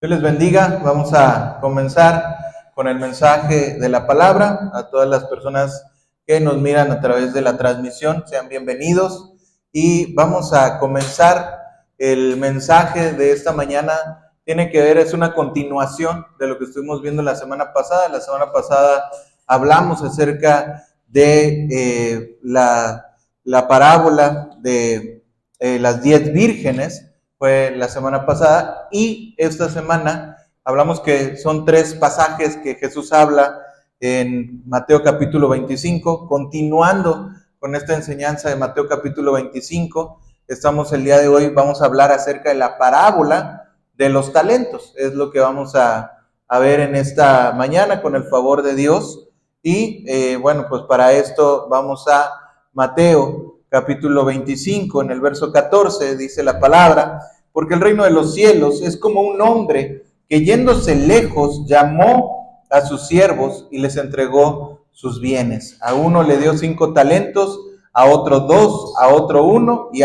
Dios les bendiga. Vamos a comenzar con el mensaje de la palabra. A todas las personas que nos miran a través de la transmisión, sean bienvenidos. Y vamos a comenzar el mensaje de esta mañana. Tiene que ver, es una continuación de lo que estuvimos viendo la semana pasada. La semana pasada hablamos acerca de la parábola de las 10 vírgenes. Fue la semana pasada, y esta semana hablamos que son 3 pasajes que Jesús habla en Mateo capítulo 25, continuando con esta enseñanza de Mateo capítulo 25. Estamos el día de hoy, vamos a hablar acerca de la parábola de los talentos, es lo que vamos a ver en esta mañana con el favor de Dios. Y bueno, pues para esto vamos a Mateo capítulo 25, en el verso 14, dice la palabra: porque el reino de los cielos es como un hombre que, yéndose lejos, llamó a sus siervos y les entregó sus bienes. A uno le dio 5 talentos, a otro 2, a otro 1, y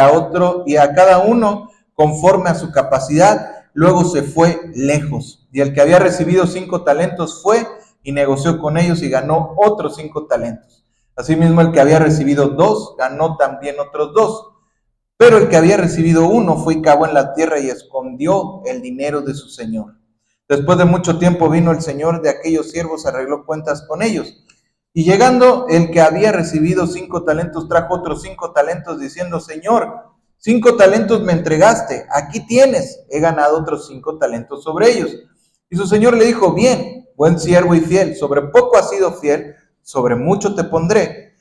a cada uno conforme a su capacidad. Luego se fue lejos. Y el que había recibido 5 talentos fue y negoció con ellos y ganó otros 5 talentos. Asimismo, el que había recibido 2, ganó también otros 2. Pero el que había recibido 1 fue y cavó en la tierra y escondió el dinero de su señor. Después de mucho tiempo vino el señor de aquellos siervos, arregló cuentas con ellos. Y llegando el que había recibido 5 talentos, trajo otros 5 talentos, diciendo: Señor, 5 talentos me entregaste, aquí tienes, he ganado otros 5 talentos sobre ellos. Y su señor le dijo: bien, buen siervo y fiel, sobre poco has sido fiel, sobre mucho te pondré.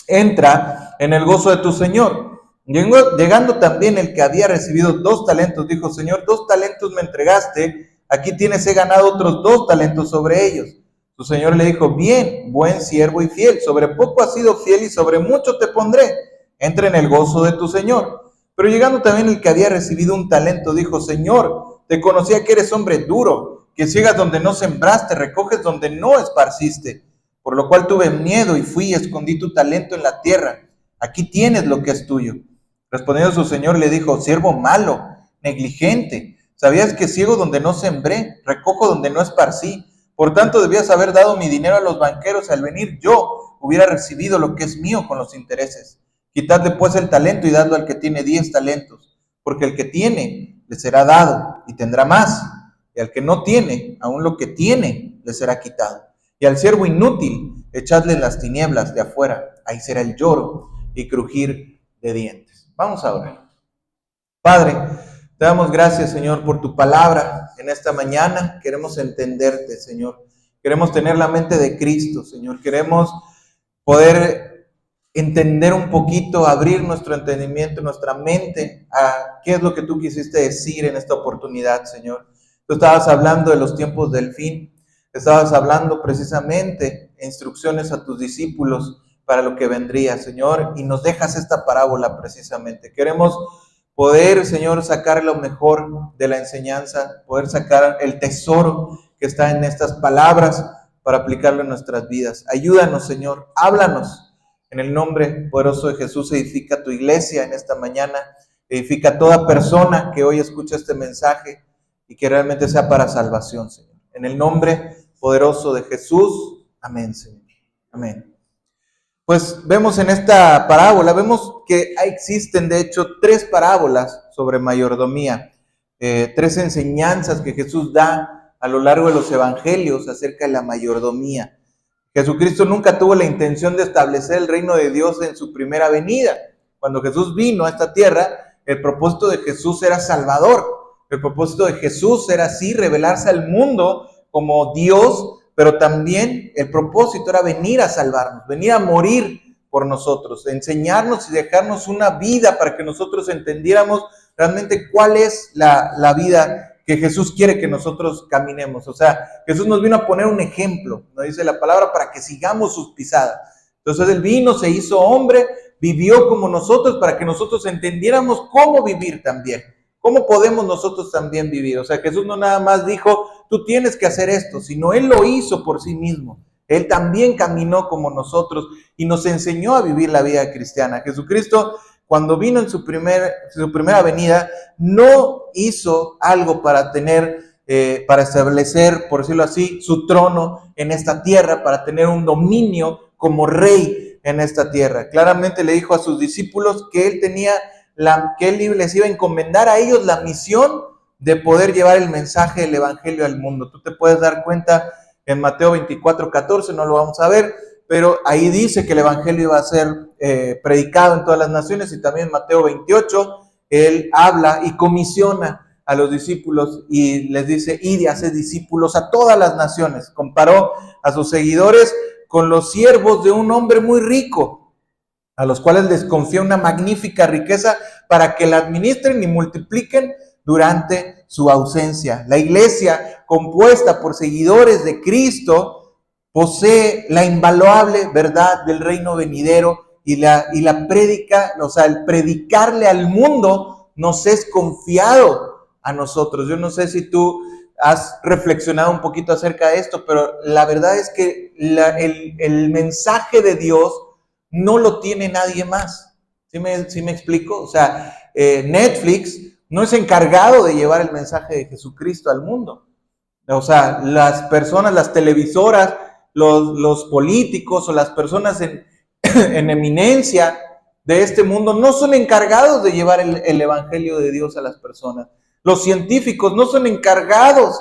Entra en el gozo de tu señor. Llegando también el que había recibido 2 talentos, dijo: Señor, 2 talentos me entregaste, aquí tienes, he ganado otros 2 talentos sobre ellos. Su señor le dijo: bien, buen siervo y fiel, sobre poco has sido fiel y sobre mucho te pondré, entra en el gozo de tu señor. Pero llegando también el que había recibido 1 talento, dijo: Señor, te conocía que eres hombre duro, que ciegas donde no sembraste, recoges donde no esparciste. Por lo cual tuve miedo y fui y escondí tu talento en la tierra. Aquí tienes lo que es tuyo. Respondiendo su señor le dijo: siervo malo, negligente, ¿sabías que ciego donde no sembré, recojo donde no esparcí? Por tanto debías haber dado mi dinero a los banqueros, y al venir yo hubiera recibido lo que es mío con los intereses. Quitadle pues el talento y dadlo al que tiene 10 talentos, porque el que tiene le será dado y tendrá más, y al que no tiene, aún lo que tiene le será quitado. Y al siervo inútil, echadle en las tinieblas de afuera, ahí será el lloro y crujir de dientes. Vamos a orar. Padre, te damos gracias, Señor, por tu palabra en esta mañana. Queremos entenderte, Señor. Queremos tener la mente de Cristo, Señor. Queremos poder entender un poquito, abrir nuestro entendimiento, nuestra mente a qué es lo que tú quisiste decir en esta oportunidad, Señor. Tú estabas hablando de los tiempos del fin. Estabas hablando precisamente instrucciones a tus discípulos para lo que vendría, Señor, y nos dejas esta parábola precisamente. Queremos poder, Señor, sacar lo mejor de la enseñanza, poder sacar el tesoro que está en estas palabras para aplicarlo en nuestras vidas. Ayúdanos, Señor, háblanos. En el nombre poderoso de Jesús, edifica tu iglesia en esta mañana, edifica a toda persona que hoy escucha este mensaje y que realmente sea para salvación, Señor. En el nombre poderoso de Jesús, amén, Señor. Amén. Pues vemos en esta parábola, vemos que existen de hecho 3 parábolas sobre mayordomía, 3 enseñanzas que Jesús da a lo largo de los evangelios acerca de la mayordomía. Jesucristo nunca tuvo la intención de establecer el reino de Dios en su primera venida. Cuando Jesús vino a esta tierra, el propósito de Jesús era salvador. El propósito de Jesús era así revelarse al mundo como Dios, pero también el propósito era venir a salvarnos, venir a morir por nosotros, enseñarnos y dejarnos una vida para que nosotros entendiéramos realmente cuál es la vida que Jesús quiere que nosotros caminemos. O sea, Jesús nos vino a poner un ejemplo, nos dice la palabra, para que sigamos sus pisadas. Entonces Él vino, se hizo hombre, vivió como nosotros para que nosotros entendiéramos cómo vivir también. ¿Cómo podemos nosotros también vivir? O sea, Jesús no nada más dijo, tú tienes que hacer esto, sino Él lo hizo por sí mismo. Él también caminó como nosotros y nos enseñó a vivir la vida cristiana. Jesucristo, cuando vino en su primera venida, no hizo algo para para establecer, por decirlo así, su trono en esta tierra, para tener un dominio como rey en esta tierra. Claramente le dijo a sus discípulos que él les iba a encomendar a ellos la misión de poder llevar el mensaje del evangelio al mundo. Tú te puedes dar cuenta en Mateo 24:14, no lo vamos a ver, pero ahí dice que el evangelio iba a ser predicado en todas las naciones, y también en Mateo 28, él habla y comisiona a los discípulos y les dice: id y haced discípulos a todas las naciones. Comparó a sus seguidores con los siervos de un hombre muy rico, a los cuales les confía una magnífica riqueza para que la administren y multipliquen durante su ausencia. La iglesia, compuesta por seguidores de Cristo, posee la invaluable verdad del reino venidero, y la prédica, o sea, el predicarle al mundo nos es confiado a nosotros. Yo no sé si tú has reflexionado un poquito acerca de esto, pero la verdad es que el mensaje de Dios no lo tiene nadie más. ¿Sí me explico? O sea, Netflix no es encargado de llevar el mensaje de Jesucristo al mundo. O sea, las personas, las televisoras, los políticos o las personas en eminencia de este mundo no son encargados de llevar el evangelio de Dios a las personas. Los científicos no son encargados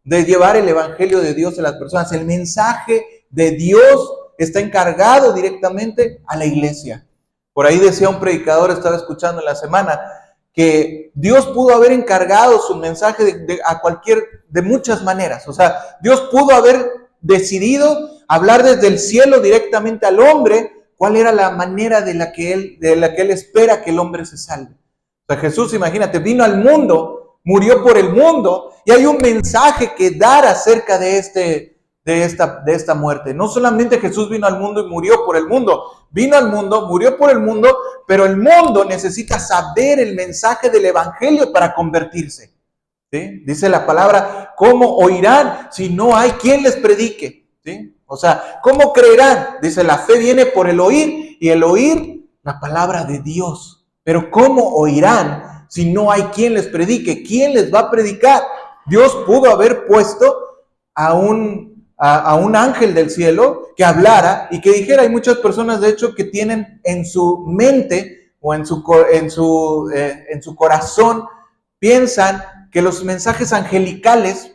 de llevar el evangelio de Dios a las personas. El mensaje de Dios está encargado directamente a la iglesia. Por ahí decía un predicador, estaba escuchando en la semana, que Dios pudo haber encargado su mensaje de muchas maneras. O sea, Dios pudo haber decidido hablar desde el cielo directamente al hombre cuál era la manera de la que él espera que el hombre se salve. O sea, Jesús, imagínate, vino al mundo, murió por el mundo, y hay un mensaje que dar acerca de esta muerte. No solamente Jesús vino al mundo y murió por el mundo, vino al mundo, murió por el mundo, pero el mundo necesita saber el mensaje del evangelio para convertirse. ¿Sí? Dice la palabra: ¿cómo oirán si no hay quien les predique? ¿Sí? O sea, ¿cómo creerán? Dice, la fe viene por el oír, y el oír la palabra de Dios. Pero ¿cómo oirán si no hay quien les predique? ¿Quién les va a predicar? Dios pudo haber puesto a un ángel del cielo que hablara y que dijera. Hay muchas personas, de hecho, que tienen en su mente o en su corazón, piensan que los mensajes angelicales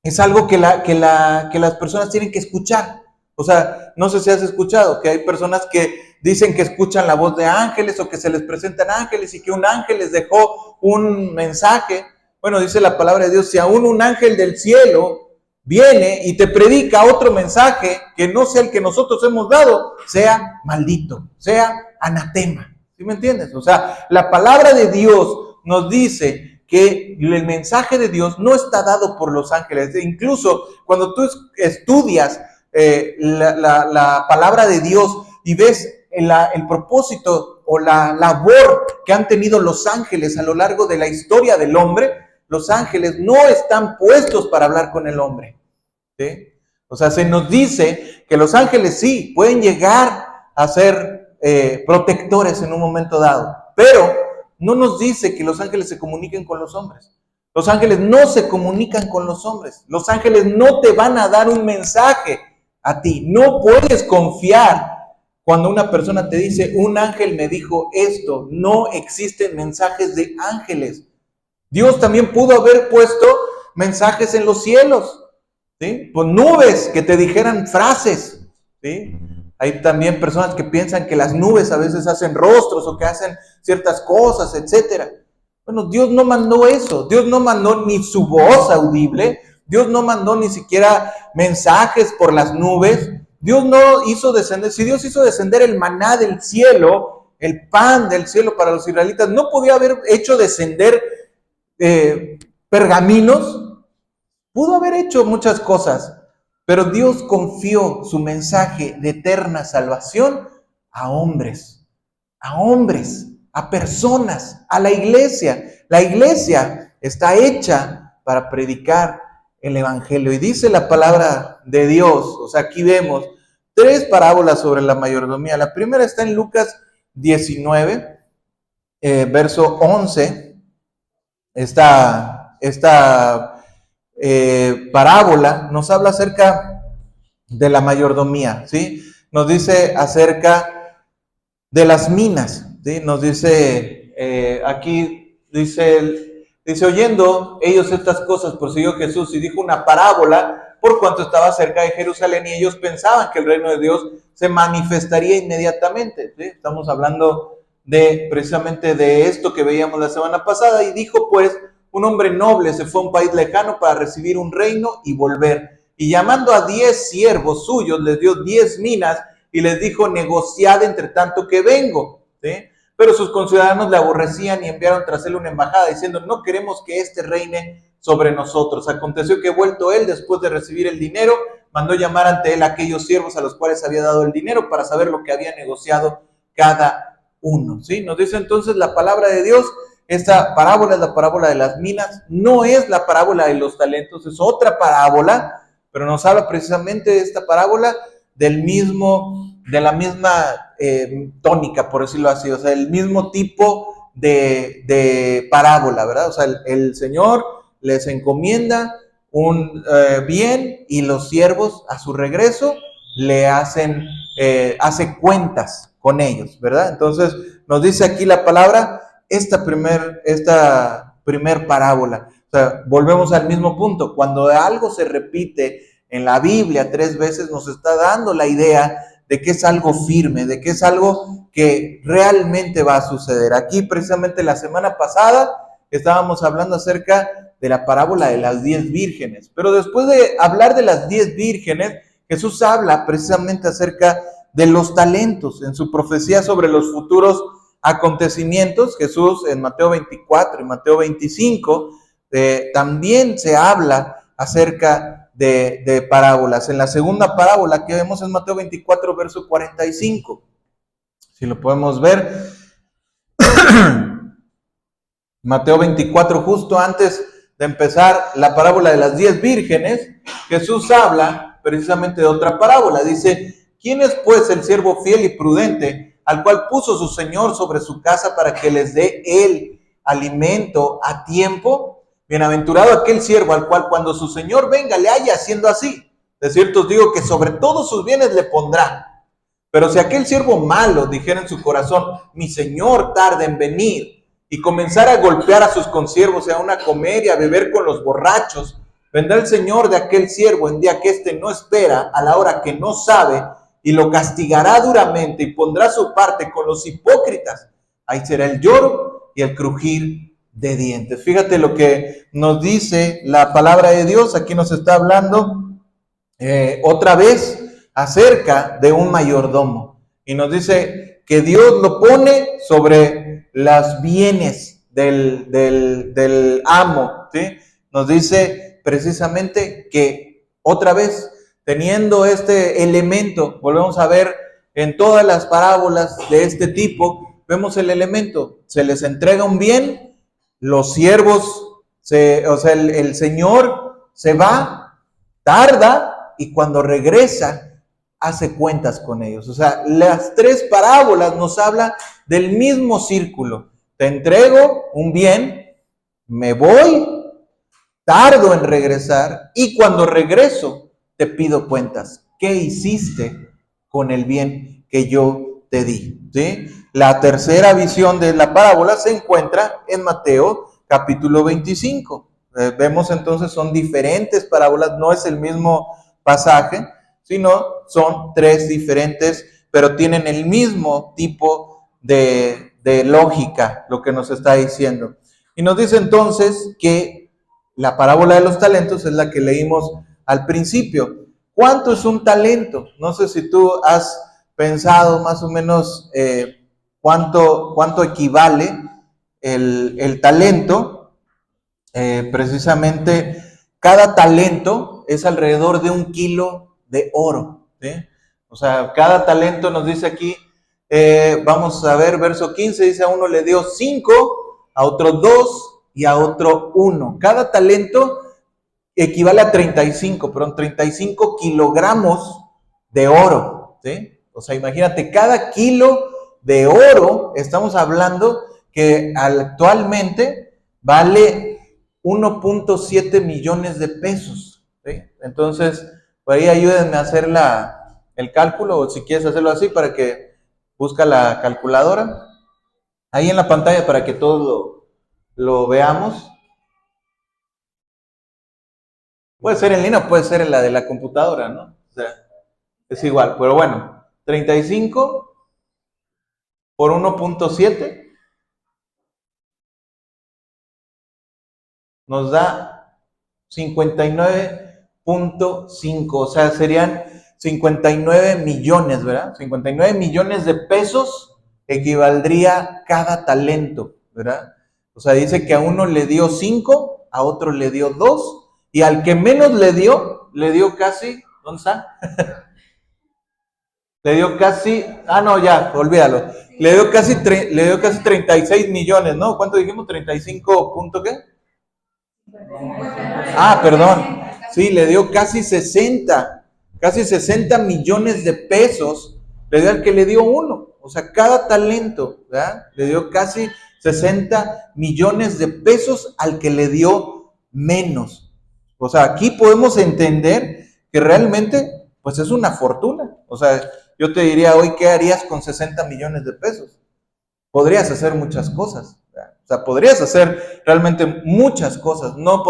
es algo que las personas tienen que escuchar. O sea, no sé si has escuchado que hay personas que dicen que escuchan la voz de ángeles, o que se les presentan ángeles y que un ángel les dejó un mensaje. Bueno, dice la palabra de Dios: si aún un ángel del cielo viene y te predica otro mensaje que no sea el que nosotros hemos dado, sea maldito, sea anatema. ¿Sí me entiendes? O sea, la palabra de Dios nos dice que el mensaje de Dios no está dado por los ángeles. Incluso cuando tú estudias la palabra de Dios y ves el propósito o la labor que han tenido los ángeles a lo largo de la historia del hombre, los ángeles no están puestos para hablar con el hombre. ¿Sí? O sea, se nos dice que los ángeles sí pueden llegar a ser protectores en un momento dado, pero no nos dice que los ángeles se comuniquen con los hombres. Los ángeles no se comunican con los hombres. Los ángeles no te van a dar un mensaje a ti. No puedes confiar cuando una persona te dice: un ángel me dijo esto. No existen mensajes de ángeles. Dios también pudo haber puesto mensajes en los cielos, ¿sí? Pues nubes que te dijeran frases, ¿sí? Hay también personas que piensan que las nubes a veces hacen rostros o que hacen ciertas cosas, etc. Bueno, Dios no mandó eso. Dios no mandó ni su voz audible. Dios no mandó ni siquiera mensajes por las nubes. Dios no hizo descender. Si Dios hizo descender el maná del cielo, el pan del cielo para los israelitas, ¿no podía haber hecho descender pergaminos? Pudo haber hecho muchas cosas. Pero Dios confió su mensaje de eterna salvación a hombres, a personas, a la iglesia. La iglesia está hecha para predicar el evangelio. Y dice la palabra de Dios, o sea, aquí vemos 3 parábolas sobre la mayordomía. La primera está en Lucas 19, verso 11. esta parábola nos habla acerca de la mayordomía, ¿sí? Nos dice acerca de las minas, ¿sí? Nos dice, aquí dice, oyendo ellos estas cosas, prosiguió Jesús y dijo una parábola por cuanto estaba cerca de Jerusalén y ellos pensaban que el reino de Dios se manifestaría inmediatamente, ¿sí? Estamos hablando precisamente de esto que veíamos la semana pasada, y dijo pues, un hombre noble se fue a un país lejano para recibir un reino y volver. Y llamando a 10 siervos suyos, les dio 10 minas y les dijo, negociad entre tanto que vengo, ¿sí? Pero sus conciudadanos le aborrecían y enviaron tras él una embajada diciendo, no queremos que éste reine sobre nosotros. Aconteció que vuelto él, después de recibir el dinero, mandó llamar ante él a aquellos siervos a los cuales había dado el dinero para saber lo que había negociado cada uno, ¿sí? Nos dice entonces la palabra de Dios. Esta parábola es la parábola de las minas, no es la parábola de los talentos, es otra parábola, pero nos habla precisamente de esta parábola de la misma tónica, por decirlo así, o sea, el mismo tipo de parábola, ¿verdad? O sea, el Señor les encomienda un bien y los siervos a su regreso le hace cuentas con ellos, ¿verdad? Entonces nos dice aquí la palabra, esta primer parábola. O sea, volvemos al mismo punto. Cuando algo se repite en la Biblia 3 veces, nos está dando la idea de que es algo firme, de que es algo que realmente va a suceder. Aquí, precisamente la semana pasada, estábamos hablando acerca de la parábola de las 10 vírgenes. Pero después de hablar de las 10 vírgenes, Jesús habla precisamente acerca de los talentos. En su profecía sobre los futuros acontecimientos, Jesús en Mateo 24 y Mateo 25, también se habla acerca de parábolas. En la segunda parábola que vemos en Mateo 24, verso 45, si lo podemos ver, Mateo 24, justo antes de empezar la parábola de las 10 vírgenes, Jesús habla precisamente de otra parábola. Dice, ¿quién es pues el siervo fiel y prudente, al cual puso su señor sobre su casa para que les dé él alimento a tiempo? Bienaventurado aquel siervo al cual cuando su señor venga le haya haciendo así. De cierto os digo que sobre todos sus bienes le pondrá. Pero si aquel siervo malo dijera en su corazón, mi señor tarda en venir, y comenzara a golpear a sus consiervos, y aún a comer y a beber con los borrachos, vendrá el señor de aquel siervo en día que éste no espera, a la hora que no sabe, y lo castigará duramente y pondrá su parte con los hipócritas. Ahí será el lloro y el crujir de dientes. Fíjate lo que nos dice la palabra de Dios. Aquí nos está hablando otra vez acerca de un mayordomo. Y nos dice que Dios lo pone sobre los bienes del amo, ¿sí? Nos dice precisamente que otra vez, teniendo este elemento, volvemos a ver en todas las parábolas de este tipo, vemos el elemento, se les entrega un bien, los siervos, el Señor se va, tarda, y cuando regresa, hace cuentas con ellos. O sea, las 3 parábolas nos hablan del mismo círculo. Te entrego un bien, me voy, tardo en regresar, y cuando regreso te pido cuentas. ¿Qué hiciste con el bien que yo te di? ¿Sí? La tercera visión de la parábola se encuentra en Mateo capítulo 25. Vemos entonces son diferentes parábolas, no es el mismo pasaje, sino son 3 diferentes, pero tienen el mismo tipo de lógica, lo que nos está diciendo. Y nos dice entonces que la parábola de los talentos es la que leímos al principio. ¿Cuánto es un talento? No sé si tú has pensado más o menos cuánto equivale el talento. Precisamente cada talento es alrededor de 1 kilo de oro, ¿sí? O sea, cada talento nos dice aquí, vamos a ver, verso 15, dice a uno le dio 5, a otro 2 y a otro 1. Cada talento equivale a 35 kilogramos de oro, ¿sí? O sea, imagínate, cada kilo de oro, estamos hablando que actualmente vale 1.7 millones de pesos. ¿Sí? Entonces, por ahí ayúdenme a hacer el cálculo, o si quieres hacerlo así, para que busca la calculadora. Ahí en la pantalla para que todos lo veamos. Puede ser en línea o puede ser en la de la computadora, ¿no? O sea, es igual, pero bueno, 35 por 1.7 nos da 59.5, o sea, serían 59 millones, ¿verdad? 59 millones de pesos equivaldría cada talento, ¿verdad? O sea, dice que a uno le dio 5, a otro le dio 2, y al que menos le dio casi, ¿dónde está? Le dio casi, no, ya, olvídalo. Le dio casi 36 millones, ¿no? ¿Cuánto dijimos? 35 punto qué? Perdón. Sí, le dio casi 60 millones de pesos, le dio al que le dio uno. O sea, cada talento, ¿verdad? Le dio casi 60 millones de pesos al que le dio menos. O sea, aquí podemos entender que realmente, pues es una fortuna. O sea, yo te diría hoy, ¿qué harías con 60 millones de pesos? Podrías hacer muchas cosas. ¿Verdad? O sea, podrías hacer realmente muchas cosas. No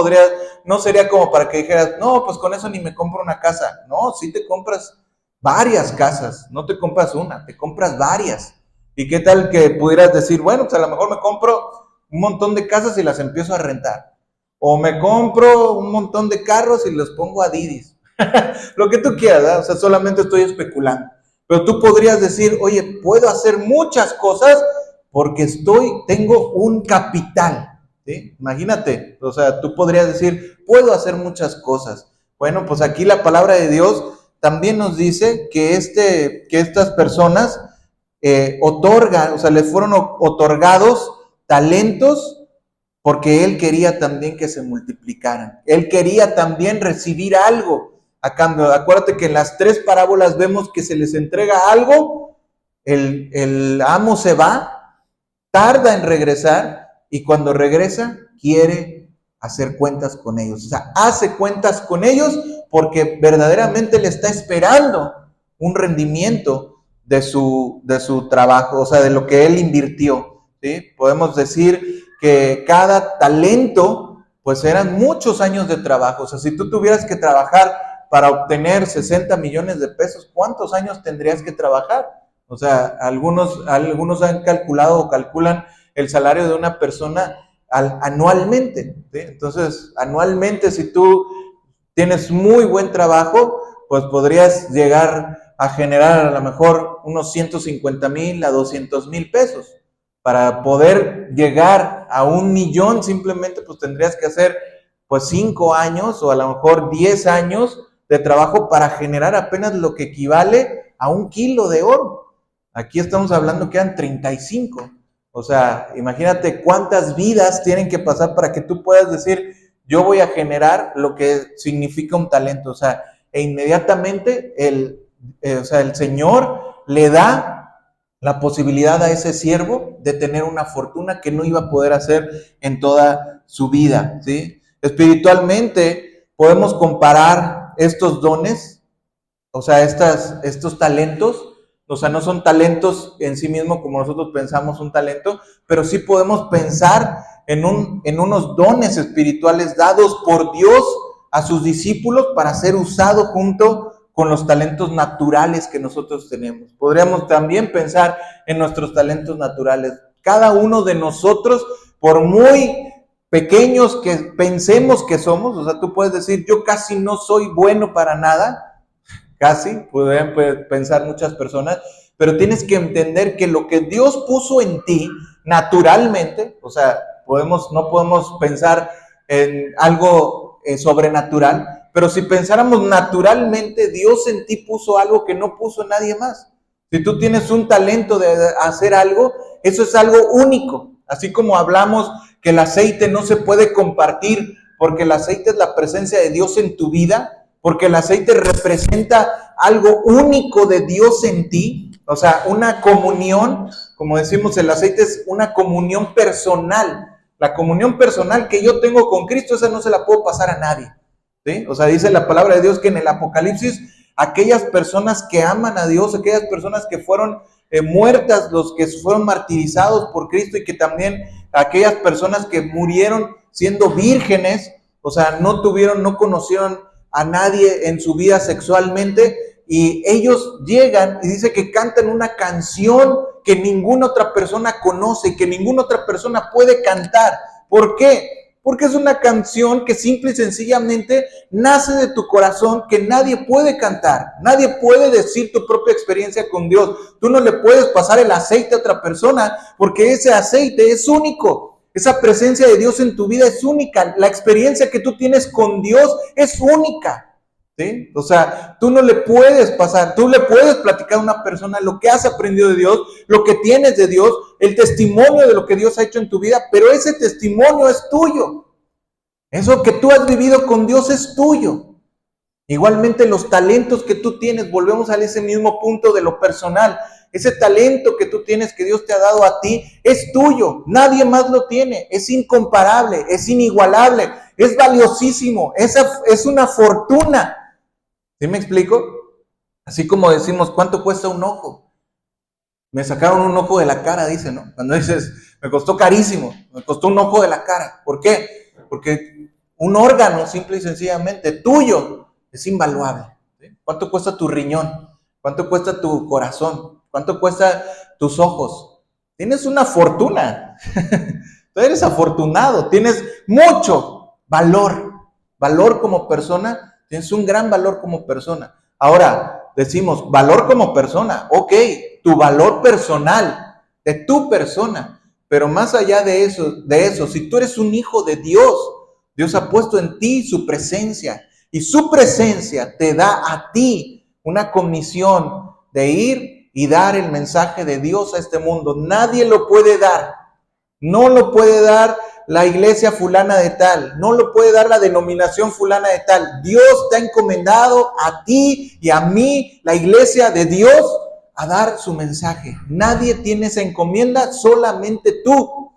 sería como para que dijeras, no, pues con eso ni me compro una casa. No, sí te compras varias casas, no te compras una, te compras varias. ¿Y qué tal que pudieras decir, bueno, pues a lo mejor me compro un montón de casas y las empiezo a rentar? O me compro un montón de carros y los pongo a Didis. Lo que tú quieras, ¿verdad? O sea, solamente estoy especulando. Pero tú podrías decir, oye, puedo hacer muchas cosas porque tengo un capital. ¿Sí? Imagínate, o sea, tú podrías decir, puedo hacer muchas cosas. Bueno, pues aquí la palabra de Dios también nos dice que estas personas otorgan, o sea, les fueron otorgados talentos porque Él quería también que se multiplicaran. Él quería también recibir algo a cambio. Acuérdate que en las 3 parábolas vemos que se les entrega algo, el amo se va, tarda en regresar y cuando regresa quiere hacer cuentas con ellos. O sea, hace cuentas con ellos porque verdaderamente le está esperando un rendimiento de su trabajo, o sea, de lo que él invirtió. ¿Sí? Podemos decir que cada talento, pues eran muchos años de trabajo. O sea, si tú tuvieras que trabajar para obtener 60 millones de pesos, ¿cuántos años tendrías que trabajar? O sea, algunos han calculado o calculan el salario de una persona anualmente. ¿Sí? Entonces, anualmente, si tú tienes muy buen trabajo, pues podrías llegar a generar a lo mejor unos 150,000 a 200,000 pesos. Para poder llegar a 1,000,000, simplemente pues tendrías que hacer pues 5 años o a lo mejor 10 años de trabajo para generar apenas lo que equivale a 1 kilo de oro. Aquí estamos hablando que eran 35. O sea, imagínate cuántas vidas tienen que pasar para que tú puedas decir, yo voy a generar lo que significa un talento. O sea, e inmediatamente el Señor le da la posibilidad a ese siervo de tener una fortuna que no iba a poder hacer en toda su vida, ¿sí? Espiritualmente podemos comparar estos dones, o sea, estos talentos, o sea, no son talentos en sí mismos como nosotros pensamos un talento, pero sí podemos pensar en unos dones espirituales dados por Dios a sus discípulos para ser usado junto con los talentos naturales que nosotros tenemos. Podríamos también pensar en nuestros talentos naturales. Cada uno de nosotros, por muy pequeños que pensemos que somos, o sea, tú puedes decir, yo casi no soy bueno para nada, casi, pueden pensar muchas personas, pero tienes que entender que lo que Dios puso en ti naturalmente, o sea, no podemos pensar en algo sobrenatural, pero si pensáramos naturalmente, Dios en ti puso algo que no puso nadie más. Si tú tienes un talento de hacer algo, eso es algo único. Así como hablamos que el aceite no se puede compartir porque el aceite es la presencia de Dios en tu vida, porque el aceite representa algo único de Dios en ti, o sea, una comunión, como decimos, el aceite es una comunión personal. La comunión personal que yo tengo con Cristo, esa no se la puedo pasar a nadie, ¿sí? O sea, dice la palabra de Dios que en el Apocalipsis, aquellas personas que aman a Dios, aquellas personas que fueron muertas, los que fueron martirizados por Cristo, y que también aquellas personas que murieron siendo vírgenes, o sea, no conocieron a nadie en su vida sexualmente, y ellos llegan y dice que cantan una canción que ninguna otra persona conoce, que ninguna otra persona puede cantar. ¿Por qué? Porque es una canción que simple y sencillamente nace de tu corazón, que nadie puede cantar. Nadie puede decir tu propia experiencia con Dios. Tú no le puedes pasar el aceite a otra persona, porque ese aceite es único. Esa presencia de Dios en tu vida es única. La experiencia que tú tienes con Dios es única, ¿sí? O sea, tú no le puedes pasar, tú le puedes platicar a una persona lo que has aprendido de Dios, lo que tienes de Dios, el testimonio de lo que Dios ha hecho en tu vida, pero ese testimonio es tuyo. Eso que tú has vivido con Dios es tuyo. Igualmente los talentos que tú tienes, volvemos a ese mismo punto de lo personal. Ese talento que tú tienes, que Dios te ha dado a ti, es tuyo. Nadie más lo tiene. Es incomparable, es inigualable, es valiosísimo, es una fortuna. ¿Sí me explico? Así como decimos, ¿cuánto cuesta un ojo? Me sacaron un ojo de la cara, dice, ¿no? Cuando dices, me costó carísimo, me costó un ojo de la cara. ¿Por qué? Porque un órgano, simple y sencillamente, tuyo, es invaluable, ¿sí? ¿Cuánto cuesta tu riñón? ¿Cuánto cuesta tu corazón? ¿Cuánto cuesta tus ojos? Tienes una fortuna. Tú eres afortunado, tienes mucho valor como persona, tienes un gran valor como persona. Ahora, decimos, valor como persona, ok, tu valor personal, de tu persona, pero más allá de eso, si tú eres un hijo de Dios, Dios ha puesto en ti su presencia, y su presencia te da a ti una comisión de ir y dar el mensaje de Dios a este mundo. Nadie lo puede dar. No lo puede dar la iglesia fulana de tal, no lo puede dar la denominación fulana de tal. Dios te ha encomendado a ti y a mí, la iglesia de Dios, a dar su mensaje. Nadie tiene esa encomienda, solamente tú.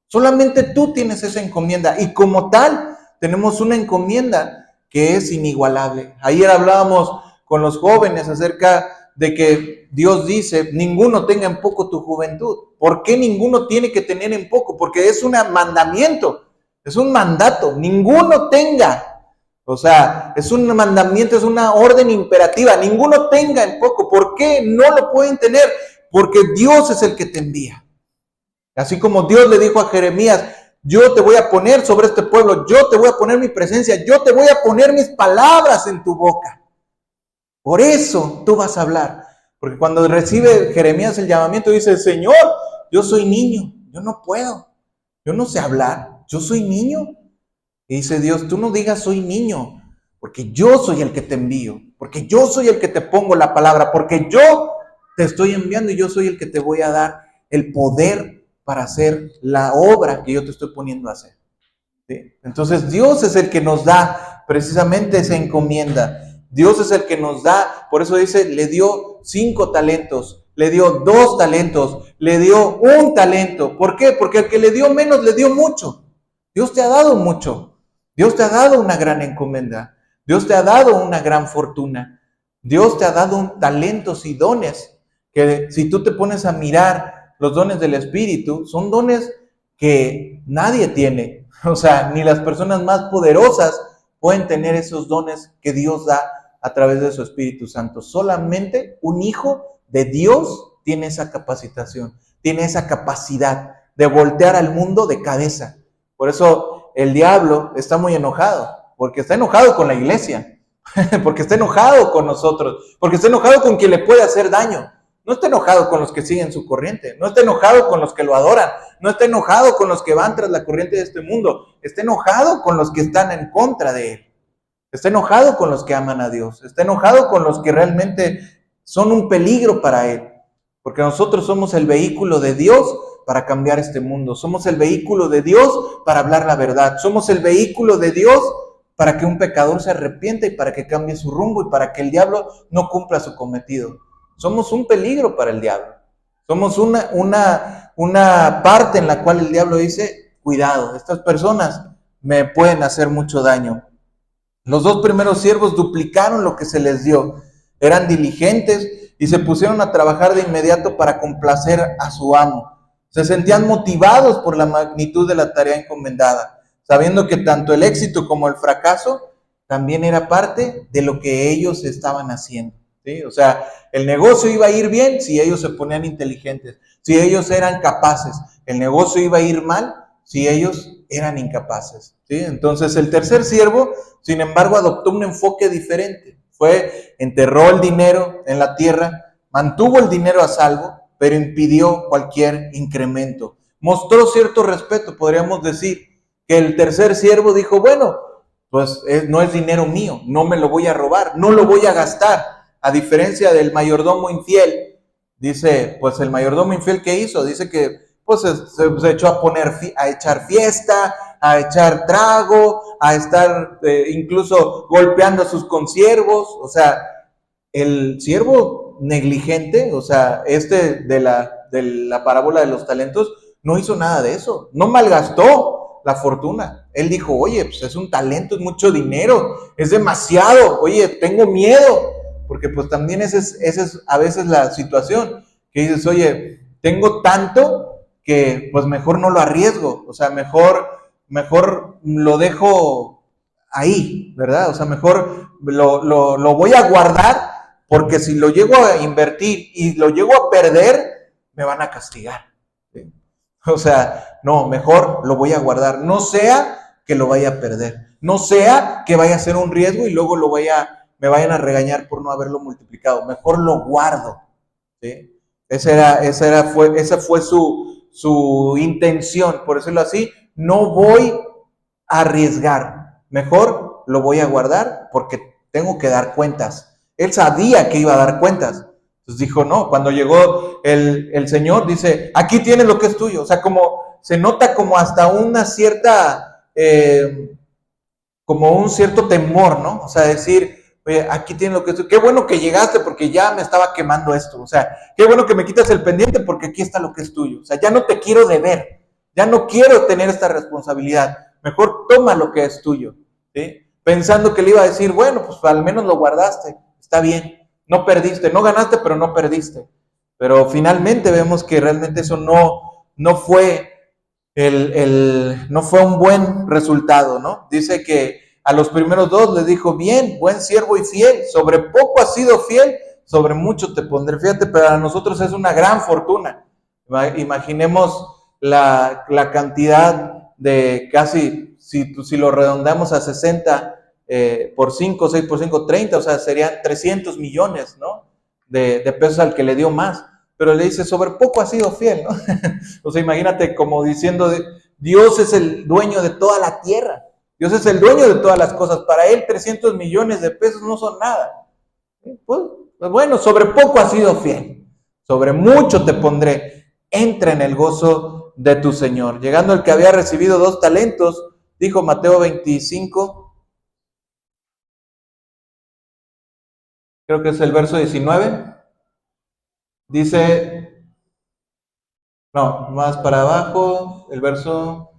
Solamente tú tienes esa encomienda, y como tal tenemos una encomienda que es inigualable. Ayer hablábamos con los jóvenes acerca de que Dios dice, ninguno tenga en poco tu juventud. ¿Por qué ninguno tiene que tener en poco? Porque es un mandamiento, es un mandato, ninguno tenga. O sea, es un mandamiento, es una orden imperativa, ninguno tenga en poco. ¿Por qué no lo pueden tener? Porque Dios es el que te envía. Así como Dios le dijo a Jeremías, yo te voy a poner sobre este pueblo, yo te voy a poner mi presencia, yo te voy a poner mis palabras en tu boca. Por eso tú vas a hablar. Porque cuando recibe Jeremías el llamamiento, dice, Señor, yo soy niño, yo no puedo, yo no sé hablar, yo soy niño. Y dice Dios, tú no digas soy niño, porque yo soy el que te envío, porque yo soy el que te pongo la palabra, porque yo te estoy enviando y yo soy el que te voy a dar el poder para hacer la obra que yo te estoy poniendo a hacer. ¿Sí? Entonces Dios es el que nos da precisamente esa encomienda. Dios es el que nos da, por eso dice, le dio 5 talentos, le dio 2 talentos, le dio 1 talento. ¿Por qué? Porque al que le dio menos, le dio mucho. Dios te ha dado mucho. Dios te ha dado una gran encomienda. Dios te ha dado una gran fortuna. Dios te ha dado talentos y dones que si tú te pones a mirar los dones del Espíritu, son dones que nadie tiene. O sea, ni las personas más poderosas pueden tener esos dones que Dios da a través de su Espíritu Santo. Solamente un hijo de Dios tiene esa capacitación, tiene esa capacidad de voltear al mundo de cabeza. Por eso el diablo está muy enojado, porque está enojado con la iglesia, porque está enojado con nosotros, porque está enojado con quien le puede hacer daño. No está enojado con los que siguen su corriente, no está enojado con los que lo adoran, no está enojado con los que van tras la corriente de este mundo, está enojado con los que están en contra de él. Está enojado con los que aman a Dios, está enojado con los que realmente son un peligro para él, porque nosotros somos el vehículo de Dios para cambiar este mundo, somos el vehículo de Dios para hablar la verdad, somos el vehículo de Dios para que un pecador se arrepienta y para que cambie su rumbo y para que el diablo no cumpla su cometido. Somos un peligro para el diablo, somos una parte en la cual el diablo dice, cuidado, estas personas me pueden hacer mucho daño. Los dos primeros siervos duplicaron lo que se les dio, eran diligentes y se pusieron a trabajar de inmediato para complacer a su amo. Se sentían motivados por la magnitud de la tarea encomendada, sabiendo que tanto el éxito como el fracaso también era parte de lo que ellos estaban haciendo, ¿sí? O sea, el negocio iba a ir bien si ellos se ponían inteligentes, si ellos eran capaces. El negocio iba a ir mal si ellos eran incapaces, ¿sí? Entonces el tercer siervo, sin embargo, adoptó un enfoque diferente. Enterró el dinero en la tierra, mantuvo el dinero a salvo, pero impidió cualquier incremento. Mostró cierto respeto, podríamos decir, que el tercer siervo dijo, bueno, pues no es dinero mío, no me lo voy a robar, no lo voy a gastar. A diferencia del mayordomo infiel, dice, pues el mayordomo infiel, ¿qué hizo? Dice que pues se echó a echar fiesta, a echar trago, a estar incluso golpeando a sus consiervos. O sea, el siervo negligente, o sea, de la parábola de los talentos, no hizo nada de eso, no malgastó la fortuna. Él dijo, oye, pues es un talento, es mucho dinero, es demasiado, oye, tengo miedo, porque pues también esa es a veces la situación, que dices, oye, tengo tanto que pues mejor no lo arriesgo, o sea, mejor lo dejo ahí, ¿verdad? O sea, mejor lo voy a guardar, porque si lo llego a invertir y lo llego a perder, me van a castigar, ¿sí? O sea, no, mejor lo voy a guardar, no sea que lo vaya a perder, no sea que vaya a ser un riesgo y luego me vayan a regañar por no haberlo multiplicado, mejor lo guardo, ¿sí? Esa fue su intención, por decirlo así, no voy a arriesgar, mejor lo voy a guardar porque tengo que dar cuentas. Él sabía que iba a dar cuentas, entonces dijo, no, cuando llegó el Señor, dice, aquí tienes lo que es tuyo, o sea, como se nota como hasta una cierta, como un cierto temor, ¿no? O sea, decir, oye, aquí tienes lo que es tuyo, qué bueno que llegaste porque ya me estaba quemando esto, o sea, qué bueno que me quitas el pendiente porque aquí está lo que es tuyo, o sea, ya no te quiero deber, ya no quiero tener esta responsabilidad, mejor toma lo que es tuyo, ¿sí? Pensando que le iba a decir, bueno, pues al menos lo guardaste, está bien, no perdiste, no ganaste, pero no perdiste. Pero finalmente vemos que realmente eso no fue no fue un buen resultado, ¿no? Dice que a los primeros dos les dijo, bien, buen siervo y fiel, sobre poco has sido fiel, sobre mucho te pondré. Fíjate, para nosotros es una gran fortuna. Imaginemos la cantidad de casi, si lo redondeamos a 60 por 5, 6 por 5, 30, o sea, serían 300 millones, ¿no? De pesos al que le dio más. Pero le dice, sobre poco ha sido fiel, ¿no? O sea, imagínate como diciendo, Dios es el dueño de toda la tierra. Dios es el dueño de todas las cosas. Para él 300 millones de pesos no son nada. Pues bueno, sobre poco has sido fiel. Sobre mucho te pondré. Entra en el gozo de tu Señor. Llegando el que había recibido 2 talentos, dijo Mateo 25, creo que es el verso 19. Dice, no, más para abajo, el verso,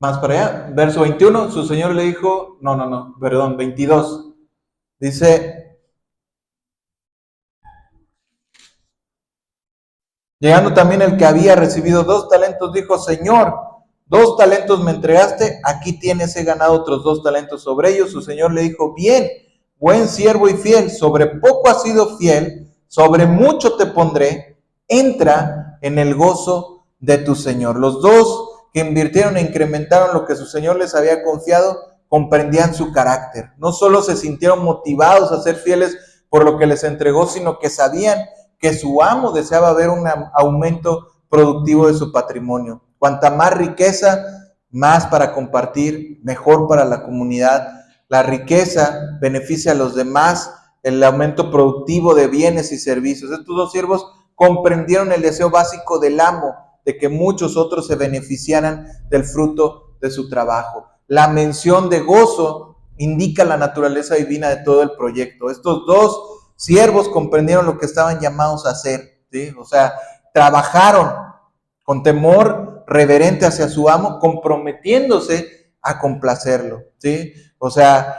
más para allá, verso 21, su Señor le dijo, perdón, 22, dice, llegando también el que había recibido 2 talentos, dijo, Señor, 2 talentos me entregaste, aquí tienes, he ganado otros 2 talentos sobre ellos. Su Señor le dijo, bien, buen siervo y fiel, sobre poco has sido fiel, sobre mucho te pondré, entra en el gozo de tu Señor. Los 2 que invirtieron e incrementaron lo que su Señor les había confiado, comprendían su carácter. No solo se sintieron motivados a ser fieles por lo que les entregó, sino que sabían que su amo deseaba ver un aumento productivo de su patrimonio. Cuanta más riqueza, más para compartir, mejor para la comunidad. La riqueza beneficia a los demás, el aumento productivo de bienes y servicios. Estos 2 siervos comprendieron el deseo básico del amo de que muchos otros se beneficiaran del fruto de su trabajo. La mención de gozo indica la naturaleza divina de todo el proyecto. Estos 2 siervos comprendieron lo que estaban llamados a hacer, ¿sí? O sea, trabajaron con temor reverente hacia su amo, comprometiéndose a complacerlo, ¿sí? O sea,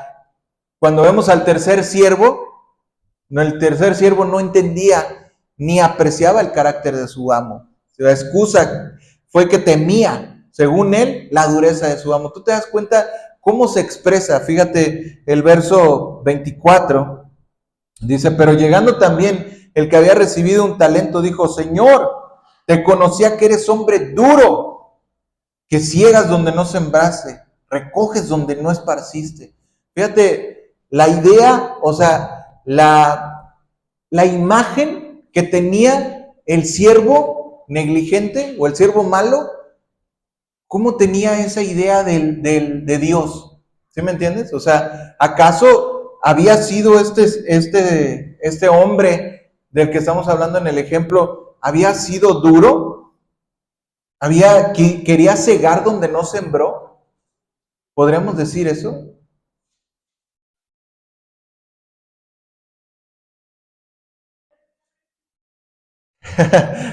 cuando vemos al tercer siervo, el tercer siervo no entendía ni apreciaba el carácter de su amo. La excusa fue que temía, según él, la dureza de su amo. Tú te das cuenta cómo se expresa. Fíjate el verso 24. Dice, pero llegando también el que había recibido un talento, dijo, Señor, te conocía que eres hombre duro, que ciegas donde no sembraste, recoges donde no esparciste. Fíjate, la idea, o sea, la imagen que tenía el siervo negligente o el siervo malo, ¿cómo tenía esa idea de Dios? ¿Sí me entiendes? O sea, ¿acaso había sido este hombre del que estamos hablando en el ejemplo, había sido duro? ¿Quería cegar donde no sembró? ¿Podríamos decir eso?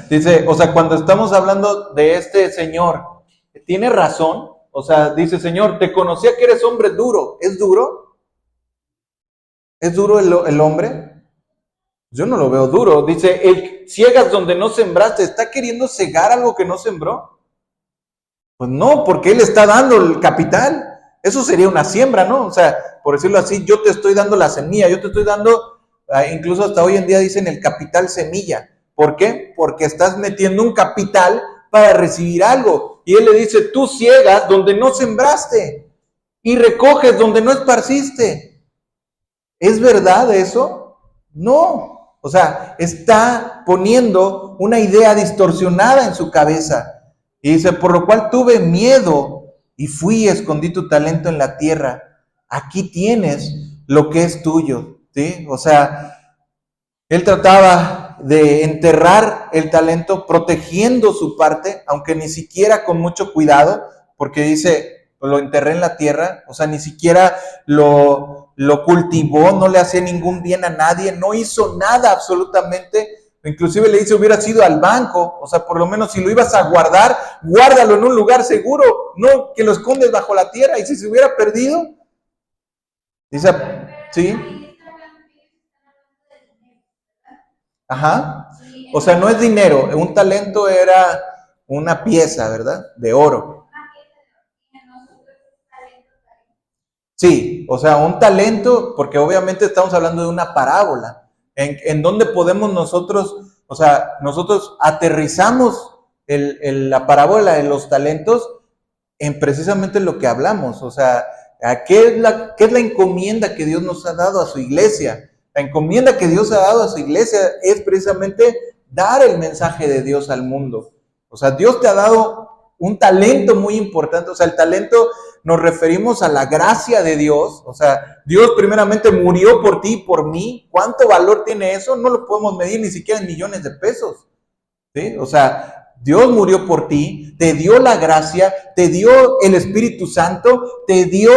Dice, o sea, cuando estamos hablando de este señor, ¿tiene razón? O sea, dice, Señor, te conocía que eres hombre duro. ¿Es duro? ¿Es duro el hombre? Yo no lo veo duro. Dice, el ciegas donde no sembraste, ¿está queriendo cegar algo que no sembró? Pues no, porque él está dando el capital. Eso sería una siembra, ¿no? O sea, por decirlo así, yo te estoy dando la semilla, yo te estoy dando, incluso hasta hoy en día dicen el capital semilla. ¿Por qué? Porque estás metiendo un capital para recibir algo. Y él le dice, tú ciegas donde no sembraste y recoges donde no esparciste. ¿Es verdad eso? No. O sea, está poniendo una idea distorsionada en su cabeza. Y dice, por lo cual tuve miedo y fui y escondí tu talento en la tierra. Aquí tienes lo que es tuyo. ¿Sí? O sea, él trataba de enterrar el talento protegiendo su parte, aunque ni siquiera con mucho cuidado, porque dice, lo enterré en la tierra, o sea, ni siquiera lo cultivó, no le hacía ningún bien a nadie, no hizo nada absolutamente, inclusive le dice, hubieras ido al banco, o sea, por lo menos si lo ibas a guardar, guárdalo en un lugar seguro, no que lo escondes bajo la tierra, y si se hubiera perdido, dice, ¿sí? Ajá. O sea, no es dinero. Un talento era una pieza, ¿verdad? De oro. Sí, o sea, un talento, porque obviamente estamos hablando de una parábola, en donde podemos nosotros, o sea, nosotros aterrizamos la parábola de los talentos en precisamente lo que hablamos, o sea, qué es la encomienda que Dios nos ha dado a su iglesia? La encomienda que Dios ha dado a su iglesia es precisamente dar el mensaje de Dios al mundo. O sea, Dios te ha dado un talento muy importante, o sea, el talento nos referimos a la gracia de Dios, o sea, Dios primeramente murió por ti y por mí. ¿Cuánto valor tiene eso? No lo podemos medir ni siquiera en millones de pesos, ¿sí? O sea, Dios murió por ti, te dio la gracia, te dio el Espíritu Santo, te dio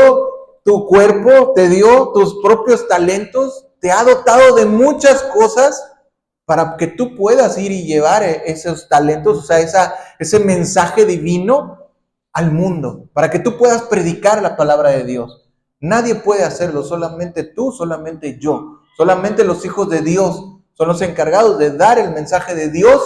tu cuerpo, te dio tus propios talentos, te ha dotado de muchas cosas para que tú puedas ir y llevar esos talentos, o sea, ese mensaje divino al mundo, para que tú puedas predicar la palabra de Dios. Nadie puede hacerlo, solamente tú, solamente yo, solamente los hijos de Dios son los encargados de dar el mensaje de Dios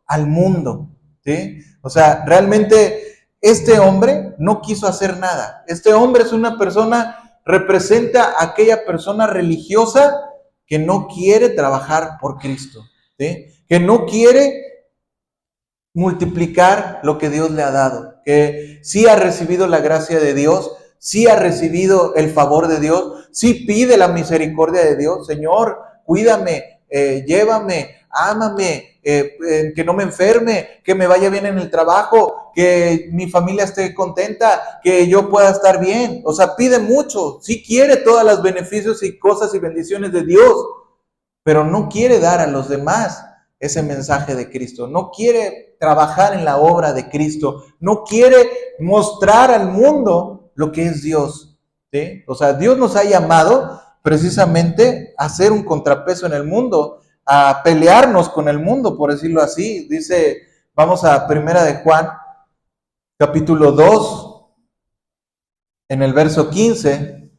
al mundo, ¿sí? O sea, realmente este hombre no quiso hacer nada. Este hombre es una persona, representa a aquella persona religiosa que no quiere trabajar por Cristo, ¿sí? Que no quiere multiplicar lo que Dios le ha dado, que sí ha recibido la gracia de Dios, sí ha recibido el favor de Dios, sí pide la misericordia de Dios. Señor, cuídame, llévame, ámame, que no me enferme, que me vaya bien en el trabajo, que mi familia esté contenta, que yo pueda estar bien. O sea, pide mucho, sí quiere todos los beneficios y cosas y bendiciones de Dios, pero no quiere dar a los demás ese mensaje de Cristo, no quiere trabajar en la obra de Cristo, no quiere mostrar al mundo lo que es Dios, ¿sí? O sea, Dios nos ha llamado precisamente a hacer un contrapeso en el mundo, a pelearnos con el mundo, por decirlo así. Dice, vamos a Primera de Juan, capítulo 2, en el verso 15.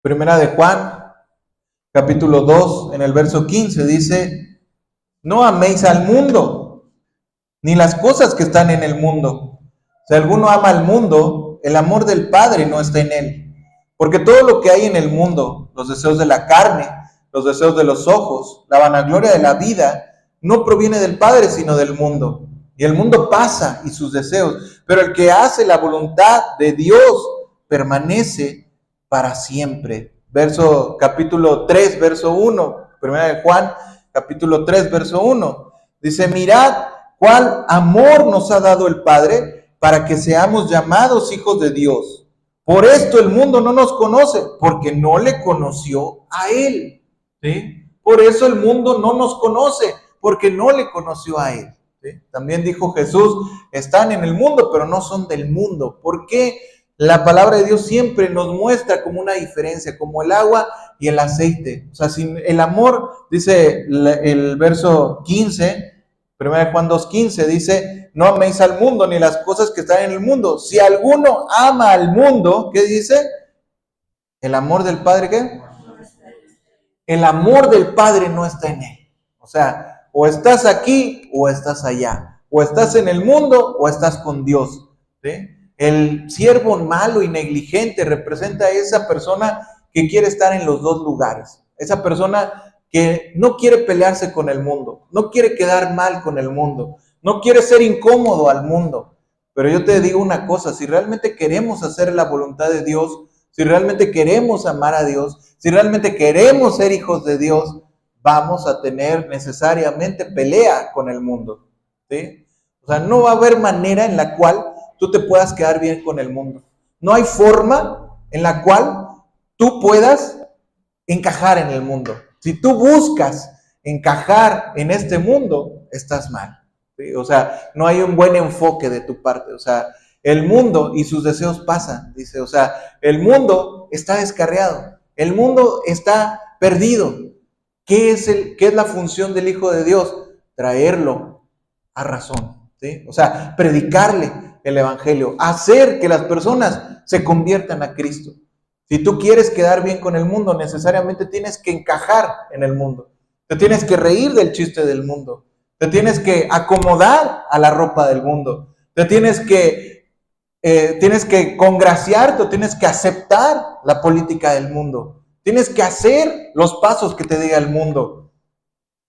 Primera de Juan, capítulo 2, en el verso 15, dice: no améis al mundo, ni las cosas que están en el mundo. Si alguno ama al mundo, el amor del Padre no está en él. Porque todo lo que hay en el mundo, los deseos de la carne, los deseos de los ojos, la vanagloria de la vida, no proviene del Padre, sino del mundo. Y el mundo pasa y sus deseos, pero el que hace la voluntad de Dios permanece para siempre. Capítulo 3, verso 1, primera de Juan, capítulo 3, verso 1. Dice: mirad cuál amor nos ha dado el Padre para que seamos llamados hijos de Dios. Por esto el mundo no nos conoce, porque no le conoció a Él. ¿Sí? Por eso el mundo no nos conoce, porque no le conoció a Él. ¿Sí? También dijo Jesús: están en el mundo, pero no son del mundo. ¿Por qué? La palabra de Dios siempre nos muestra como una diferencia, como el agua y el aceite. O sea, sin el amor, dice el verso 15, 1 Juan 2:15, dice: no améis al mundo ni las cosas que están en el mundo. Si alguno ama al mundo, ¿qué dice? El amor del Padre, ¿qué? El amor del Padre no está en él. O sea, o estás aquí o estás allá. O estás en el mundo o estás con Dios. ¿Sí? El siervo malo y negligente representa a esa persona que quiere estar en los dos lugares. Esa persona que no quiere pelearse con el mundo, no quiere quedar mal con el mundo, no quiere ser incómodo al mundo. Pero yo te digo una cosa: si realmente queremos hacer la voluntad de Dios, si realmente queremos amar a Dios, si realmente queremos ser hijos de Dios, vamos a tener necesariamente pelea con el mundo. ¿Sí? O sea, no va a haber manera en la cual tú te puedas quedar bien con el mundo. No hay forma en la cual tú puedas encajar en el mundo. Si tú buscas encajar en este mundo, estás mal. ¿Sí? O sea, no hay un buen enfoque de tu parte. O sea, el mundo y sus deseos pasan, dice. O sea, el mundo está descarriado. El mundo está perdido. ¿Qué es la función del Hijo de Dios? Traerlo a razón. ¿Sí? O sea, predicarle el Evangelio, hacer que las personas se conviertan a Cristo. Si tú quieres quedar bien con el mundo, necesariamente tienes que encajar en el mundo. Te tienes que reír del chiste del mundo. Te tienes que acomodar a la ropa del mundo. Te tienes que congraciarte o tienes que aceptar la política del mundo. Tienes que hacer los pasos que te diga el mundo.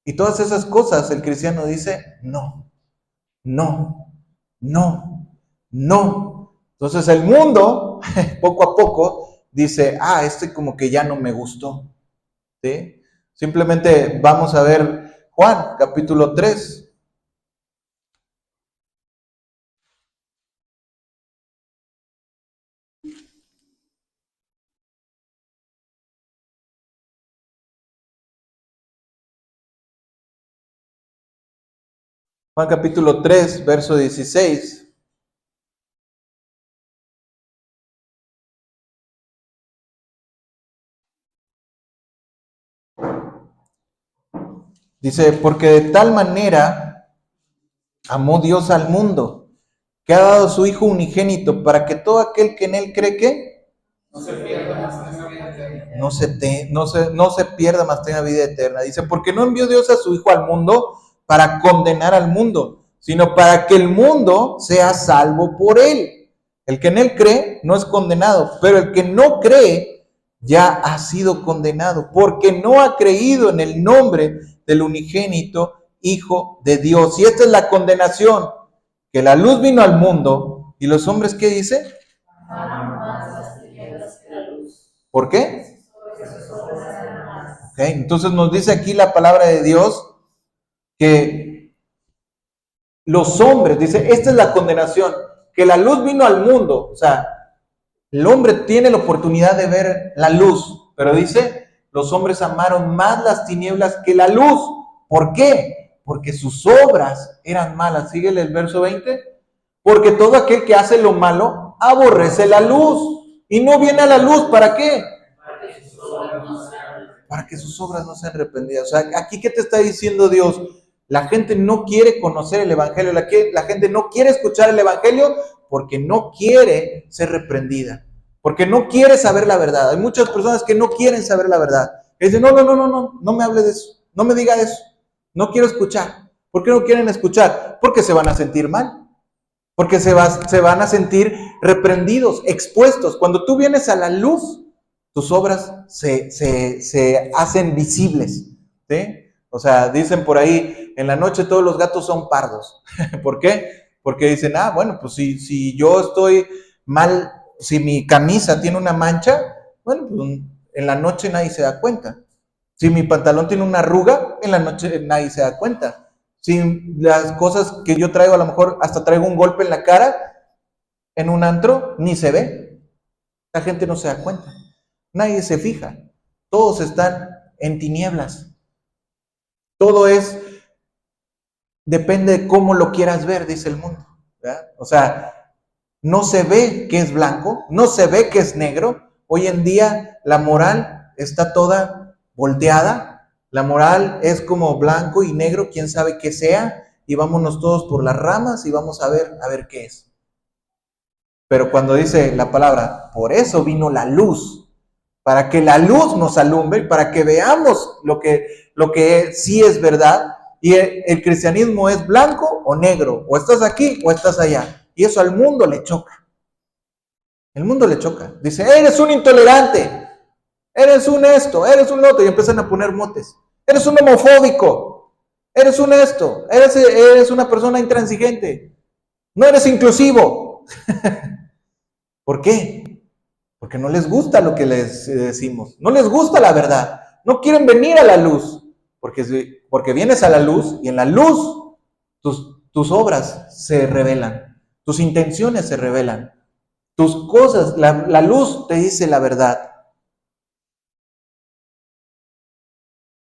Y todas esas cosas el cristiano dice: no, no, no, no. Entonces el mundo, poco a poco, dice: este como que ya no me gustó. ¿Sí? Simplemente vamos a ver Juan, capítulo 3. Juan capítulo 3, verso 16. Dice: porque de tal manera amó Dios al mundo, que ha dado a su Hijo unigénito, para que todo aquel que en él cree, ¿qué? No se pierda, mas tenga vida eterna. No se pierda, mas tenga vida eterna. Dice: porque no envió Dios a su Hijo al mundo para condenar al mundo, sino para que el mundo sea salvo por él. El que en él cree no es condenado, pero el que no cree ya ha sido condenado, porque no ha creído en el nombre del unigénito Hijo de Dios. Y esta es la condenación, que la luz vino al mundo, y los hombres, ¿qué dice? ¿Por qué? Okay, entonces nos dice aquí la palabra de Dios que los hombres, dice, esta es la condenación, que la luz vino al mundo. O sea, el hombre tiene la oportunidad de ver la luz, pero dice, los hombres amaron más las tinieblas que la luz. ¿Por qué? Porque sus obras eran malas. Síguele el verso 20. Porque todo aquel que hace lo malo aborrece la luz y no viene a la luz. ¿Para qué? para que sus obras no sean reprendidas. O sea, aquí, ¿qué te está diciendo Dios? La gente no quiere conocer el Evangelio, la gente no quiere escuchar el Evangelio porque no quiere ser reprendida, porque no quiere saber la verdad. Hay muchas personas que no quieren saber la verdad. Y dicen, no me hable de eso, no me diga eso, no quiero escuchar. ¿Por qué no quieren escuchar? Porque se van a sentir mal, porque se van a sentir reprendidos, expuestos. Cuando tú vienes a la luz, tus obras se hacen visibles, ¿sí? O sea, dicen por ahí, en la noche todos los gatos son pardos. ¿Por qué? Porque dicen, bueno, pues si yo estoy mal, si mi camisa tiene una mancha, bueno, pues en la noche nadie se da cuenta. Si mi pantalón tiene una arruga, en la noche nadie se da cuenta. Si las cosas que yo traigo, a lo mejor hasta traigo un golpe en la cara, en un antro, ni se ve. La gente no se da cuenta. Nadie se fija. Todos están en tinieblas. Todo depende de cómo lo quieras ver, dice el mundo, ¿verdad? O sea, no se ve que es blanco, no se ve que es negro. Hoy en día la moral está toda volteada. La moral es como blanco y negro, quién sabe qué sea, y vámonos todos por las ramas y vamos a ver qué es. Pero cuando dice la palabra, por eso vino la luz, para que la luz nos alumbre, para que veamos lo que sí es verdad. Y el cristianismo es blanco o negro, o estás aquí o estás allá. Y eso al mundo le choca. El mundo le choca. Dice, eres un intolerante, eres un esto, eres un otro, y empiezan a poner motes. Eres un homofóbico, eres un esto, eres una persona intransigente, no eres inclusivo. ¿Por qué? Porque no les gusta lo que les decimos, no les gusta la verdad, no quieren venir a la luz, porque vienes a la luz y en la luz tus obras se revelan, tus intenciones se revelan, tus cosas, la luz te dice la verdad.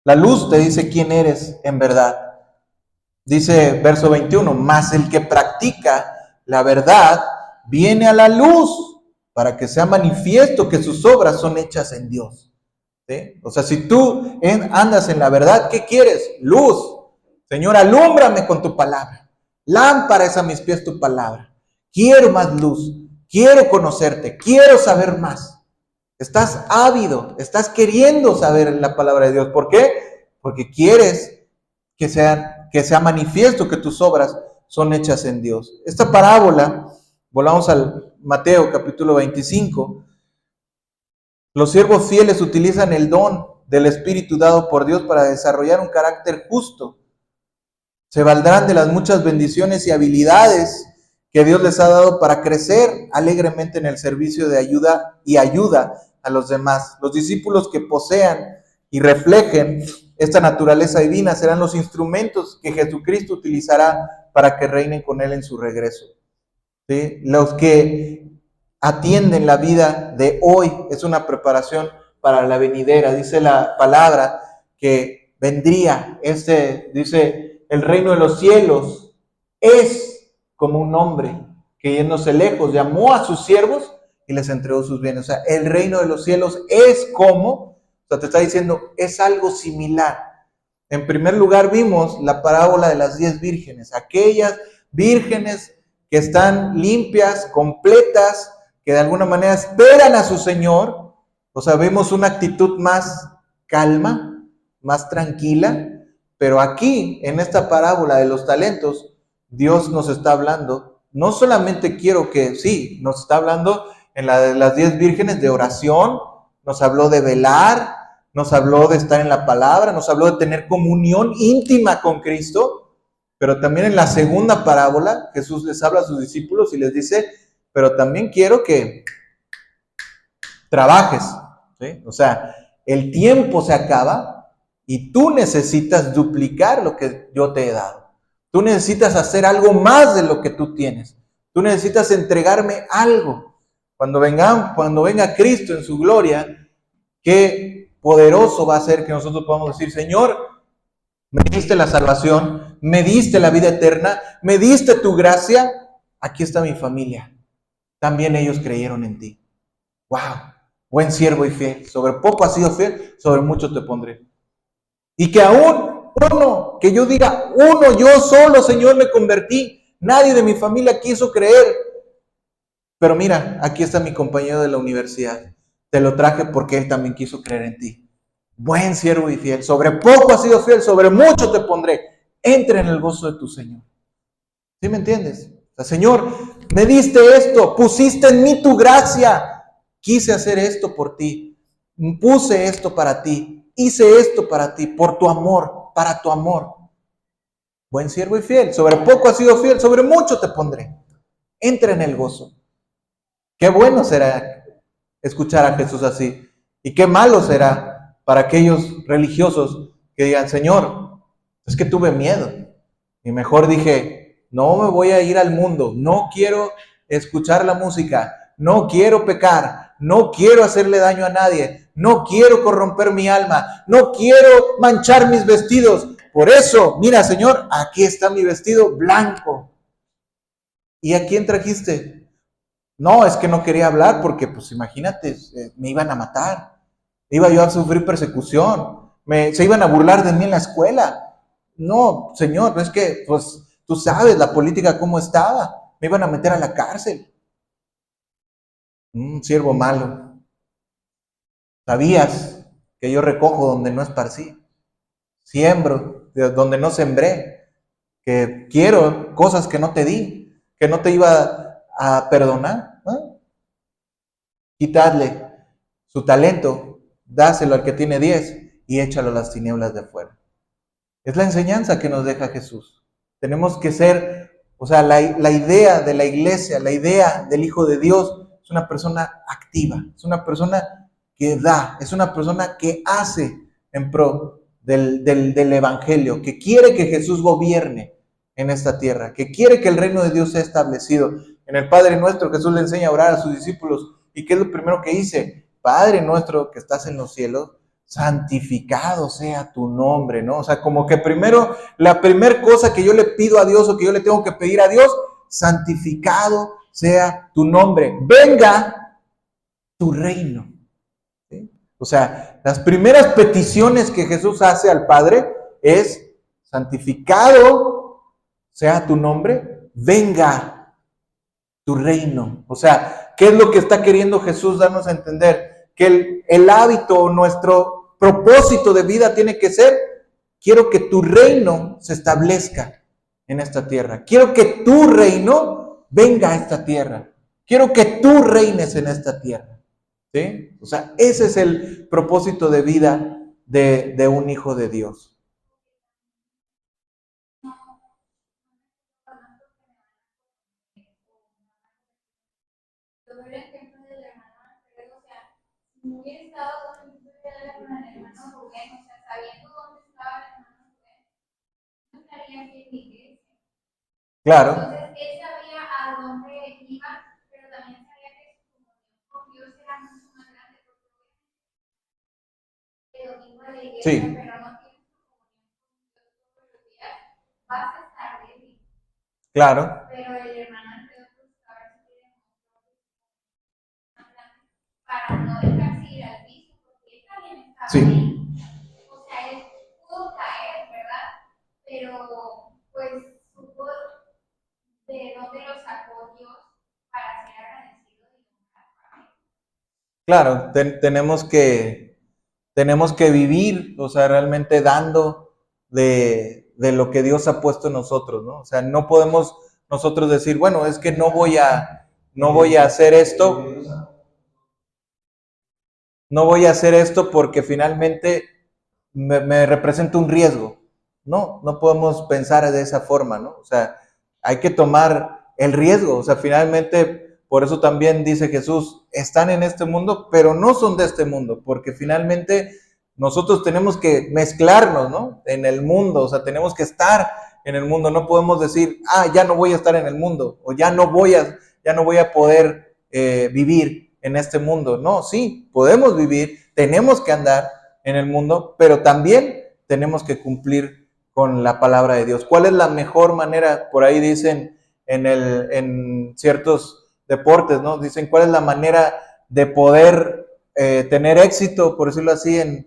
La luz te dice quién eres en verdad. Dice verso 21, mas el que practica la verdad viene a la luz para que sea manifiesto que sus obras son hechas en Dios. ¿Sí? O sea, si tú andas en la verdad, ¿qué quieres? Luz. Señor, alúmbrame con tu palabra. Lámpara es a mis pies tu palabra. Quiero más luz. Quiero conocerte. Quiero saber más. Estás ávido. Estás queriendo saber la palabra de Dios. ¿Por qué? Porque quieres que sea manifiesto que tus obras son hechas en Dios. Esta parábola, volvamos al Mateo capítulo 25, los siervos fieles utilizan el don del Espíritu dado por Dios para desarrollar un carácter justo. Se valdrán de las muchas bendiciones y habilidades que Dios les ha dado para crecer alegremente en el servicio de ayuda a los demás. Los discípulos que posean y reflejen esta naturaleza divina serán los instrumentos que Jesucristo utilizará para que reinen con Él en su regreso. ¿Sí? Los que atienden la vida de hoy es una preparación para la venidera. Dice la palabra que vendría, dice, el reino de los cielos es como un hombre que yéndose lejos llamó a sus siervos y les entregó sus bienes. O sea, el reino de los cielos es como, o sea, te está diciendo, es algo similar. En primer lugar vimos la parábola de las 10 vírgenes, aquellas vírgenes que están limpias, completas, que de alguna manera esperan a su Señor. O sea, vemos una actitud más calma, más tranquila, pero aquí, en esta parábola de los talentos, Dios nos está hablando, no solamente nos está hablando en la de las 10 vírgenes de oración, nos habló de velar, nos habló de estar en la palabra, nos habló de tener comunión íntima con Cristo, pero también en la segunda parábola, Jesús les habla a sus discípulos y les dice, pero también quiero que trabajes, ¿sí? O sea, el tiempo se acaba y tú necesitas duplicar lo que yo te he dado. Tú necesitas hacer algo más de lo que tú tienes. Tú necesitas entregarme algo. Cuando venga Cristo en su gloria, qué poderoso va a ser que nosotros podamos decir, Señor, me diste la salvación, me diste la vida eterna, me diste tu gracia, aquí está mi familia. También ellos creyeron en ti. ¡Wow! buen siervo y fiel, sobre poco has sido fiel, sobre mucho te pondré. Y que aún uno, que yo diga, uno, yo solo, Señor, me convertí, nadie de mi familia quiso creer. Pero mira, aquí está mi compañero de la universidad. Te lo traje porque él también quiso creer en ti. Buen siervo y fiel, sobre poco has sido fiel, sobre mucho te pondré. Entra en el gozo de tu Señor. ¿Sí me entiendes? O sea, Señor, me diste esto, pusiste en mí tu gracia. Quise hacer esto por ti. Puse esto para ti. Hice esto para ti, por tu amor, para tu amor. Buen siervo y fiel. Sobre poco has sido fiel, sobre mucho te pondré. Entra en el gozo. Qué bueno será escuchar a Jesús así. Y qué malo será para aquellos religiosos que digan, Señor, es que tuve miedo. Y mejor dije, no me voy a ir al mundo, no quiero escuchar la música, no quiero pecar, no quiero hacerle daño a nadie, no quiero corromper mi alma, no quiero manchar mis vestidos. Por eso, mira, Señor, aquí está mi vestido blanco. ¿Y a quién trajiste? No, es que no quería hablar porque, pues imagínate, me iban a matar, iba yo a sufrir persecución, se iban a burlar de mí en la escuela. No, Señor, es que, pues, tú sabes la política cómo estaba, me iban a meter a la cárcel. Siervo malo, sabías que yo recojo donde no esparcí, siembro de donde no sembré, que quiero cosas que no te di, que no te iba a perdonar, ¿no? Quitadle su talento, dáselo al que tiene 10 y échalo a las tinieblas de afuera. Es la enseñanza que nos deja Jesús. Tenemos que ser, o sea, la idea de la iglesia, la idea del Hijo de Dios es una persona activa, es una persona que da, es una persona que hace en pro del Evangelio, que quiere que Jesús gobierne en esta tierra, que quiere que el reino de Dios sea establecido. En el Padre Nuestro Jesús le enseña a orar a sus discípulos. ¿Y qué es lo primero que dice? Padre nuestro que estás en los cielos, santificado sea tu nombre, ¿no? O sea, como que primero, la primera cosa que yo le pido a Dios o que yo le tengo que pedir a Dios, santificado sea tu nombre. Venga tu reino. ¿Sí? O sea, las primeras peticiones que Jesús hace al Padre es, santificado sea tu nombre, venga tu reino. O sea, ¿qué es lo que está queriendo Jesús darnos a entender? Que el hábito, nuestro propósito de vida tiene que ser, quiero que tu reino se establezca en esta tierra. Quiero que tu reino venga a esta tierra. Quiero que tú reines en esta tierra. ¿Sí? O sea, ese es el propósito de vida de un hijo de Dios. No hubiera estado donde estuviera con el hermano Rubén, o sea, sabiendo dónde estaba el hermano Rubén, no estaría aquí en la iglesia. Claro. Entonces, él sabía a dónde iba, pero también sabía que su comunión con Dios era mucho más grande, porque el domingo de la iglesia, Sí. pero no tienes tu comunión con Dios todos los días, vas a estar débil. Claro. Pero el hermano Alfredo, pues, a ver si tiene para no dejarse ir al piso, porque él también estaba ahí. O sea, él pudo caer, ¿verdad? Pero, pues, supo de dónde lo sacó Dios para ser agradecido de nunca. Claro, tenemos que vivir, o sea, realmente dando de lo que Dios ha puesto en nosotros, ¿no? O sea, no podemos nosotros decir, bueno, es que no voy a hacer esto, no voy a hacer esto porque finalmente me representa un riesgo. No, no podemos pensar de esa forma, ¿no? O sea, hay que tomar el riesgo. O sea, finalmente, por eso también dice Jesús, están en este mundo, pero no son de este mundo, porque finalmente nosotros tenemos que mezclarnos, ¿no? En el mundo, o sea, tenemos que estar en el mundo. No podemos decir, ya no voy a estar en el mundo, o ya no voy a poder vivir en este mundo. No, sí, podemos vivir, tenemos que andar en el mundo, pero también tenemos que cumplir con la palabra de Dios. ¿Cuál es la mejor manera? Por ahí dicen en ciertos deportes, ¿no? Dicen, ¿cuál es la manera de poder tener éxito, por decirlo así,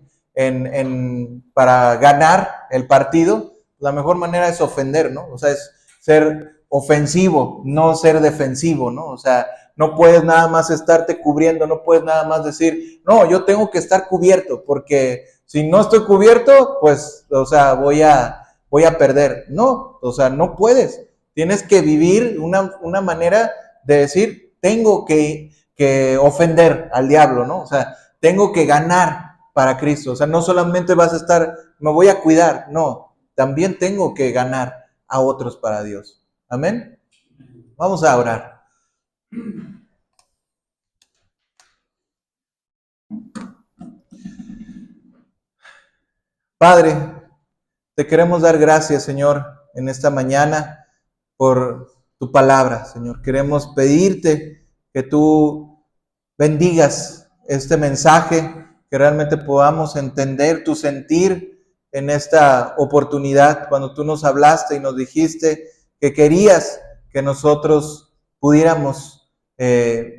para ganar el partido, la mejor manera es ofender, ¿no? O sea, es ser ofensivo, no ser defensivo, ¿no? O sea, no puedes nada más estarte cubriendo, no puedes nada más decir, no, yo tengo que estar cubierto, porque si no estoy cubierto, pues, o sea, voy a perder. No, o sea, no puedes. Tienes que vivir una manera de decir, tengo que ofender al diablo, ¿no? O sea, tengo que ganar para Cristo. O sea, no solamente vas a estar, me voy a cuidar, no, también tengo que ganar a otros para Dios. Amén. Vamos a orar. Padre, te queremos dar gracias, Señor, en esta mañana por tu palabra, Señor. Queremos pedirte que tú bendigas este mensaje, que realmente podamos entender tu sentir en esta oportunidad, cuando tú nos hablaste y nos dijiste que querías que nosotros pudiéramos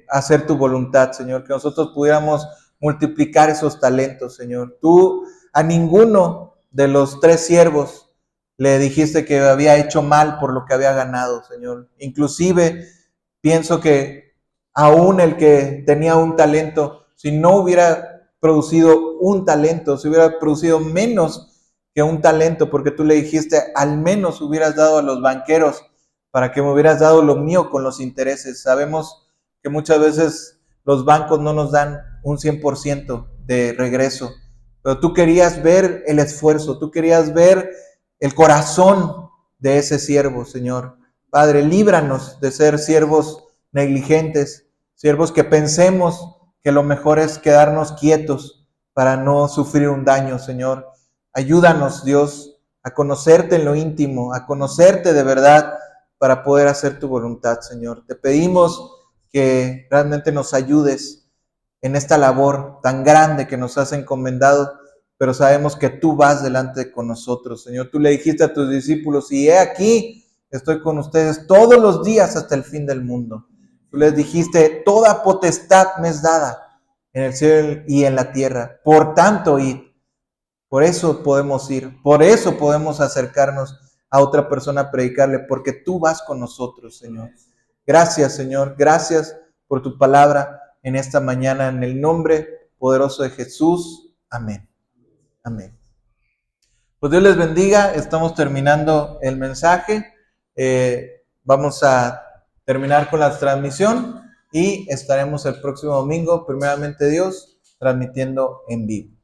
hacer tu voluntad, Señor, que nosotros pudiéramos multiplicar esos talentos, Señor. Tú a ninguno de los 3 siervos le dijiste que había hecho mal por lo que había ganado, Señor. Inclusive pienso que aún el que tenía un talento, si no hubiera producido un talento, si hubiera producido menos que un talento, porque tú le dijiste, al menos hubieras dado a los banqueros para que me hubieras dado lo mío con los intereses. Sabemos que muchas veces los bancos no nos dan un 100% de regreso, pero tú querías ver el esfuerzo, tú querías ver el corazón de ese siervo, Señor. Padre, líbranos de ser siervos negligentes, siervos que pensemos que lo mejor es quedarnos quietos para no sufrir un daño, Señor. Ayúdanos, Dios, a conocerte en lo íntimo, a conocerte de verdad para poder hacer tu voluntad, Señor. Te pedimos que realmente nos ayudes en esta labor tan grande que nos has encomendado, pero sabemos que tú vas delante con nosotros, Señor. Tú le dijiste a tus discípulos, y he aquí, estoy con ustedes todos los días hasta el fin del mundo. Tú les dijiste, toda potestad me es dada en el cielo y en la tierra. Por tanto, id. Por eso podemos ir, por eso podemos acercarnos a otra persona a predicarle, porque tú vas con nosotros, Señor. Gracias, Señor. Gracias por tu palabra en esta mañana, en el nombre poderoso de Jesús. Amén. Amén. Pues Dios les bendiga. Estamos terminando el mensaje. Vamos a terminar con la transmisión y estaremos el próximo domingo, primeramente Dios, transmitiendo en vivo.